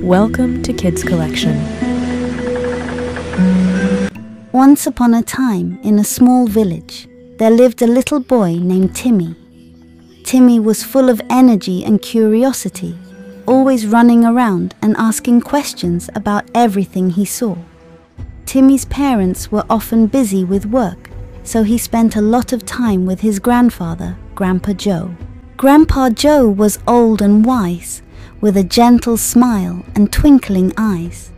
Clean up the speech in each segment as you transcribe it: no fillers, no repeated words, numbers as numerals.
Welcome to Kids Collection. Once upon a time, in a small village, there lived a little boy named Timmy. Timmy was full of energy and curiosity, always running around and asking questions about everything he saw. Timmy's parents were often busy with work, so he spent a lot of time with his grandfather, Grandpa Joe. Grandpa Joe was old and wise, with a gentle smile and twinkling eyes.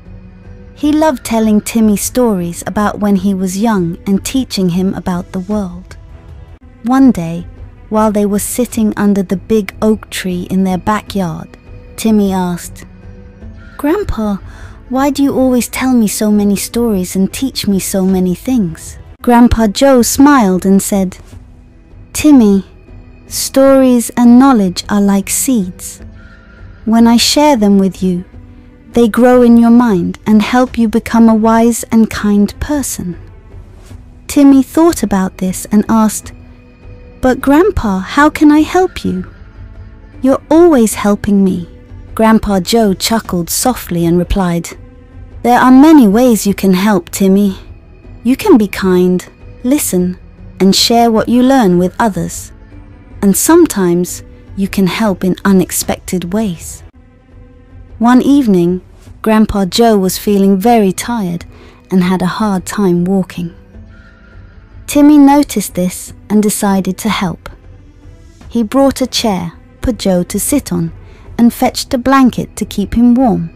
He loved telling Timmy stories about when he was young and teaching him about the world. One day, while they were sitting under the big oak tree in their backyard, Timmy asked, "Grandpa, why do you always tell me so many stories and teach me so many things?" Grandpa Joe smiled and said, "Timmy, stories and knowledge are like seeds. When I share them with you, they grow in your mind and help you become a wise and kind person." Timmy thought about this and asked, "But Grandpa, how can I help you?" "You're always helping me." Grandpa Joe chuckled softly and replied, "There are many ways you can help, Timmy. You can be kind, listen, and share what you learn with others. And sometimes you can help in unexpected ways." One evening, Grandpa Joe was feeling very tired and had a hard time walking. Timmy noticed this and decided to help. He brought a chair for Joe to sit on and fetched a blanket to keep him warm.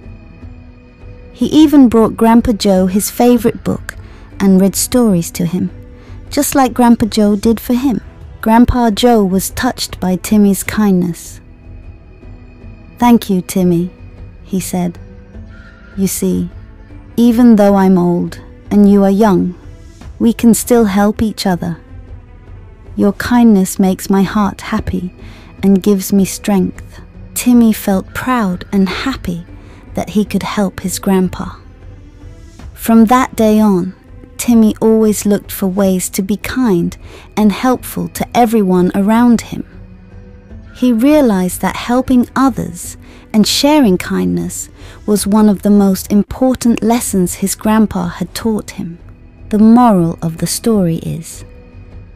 He even brought Grandpa Joe his favorite book and read stories to him, just like Grandpa Joe did for him. Grandpa Joe was touched by Timmy's kindness. "Thank you, Timmy," he said. "You see, even though I'm old and you are young, we can still help each other. Your kindness makes my heart happy and gives me strength." Timmy felt proud and happy that he could help his grandpa. From that day on, Timmy always looked for ways to be kind and helpful to everyone around him. He realized that helping others and sharing kindness was one of the most important lessons his grandpa had taught him. The moral of the story is,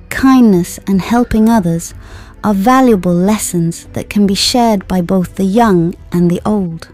kindness and helping others are valuable lessons that can be shared by both the young and the old.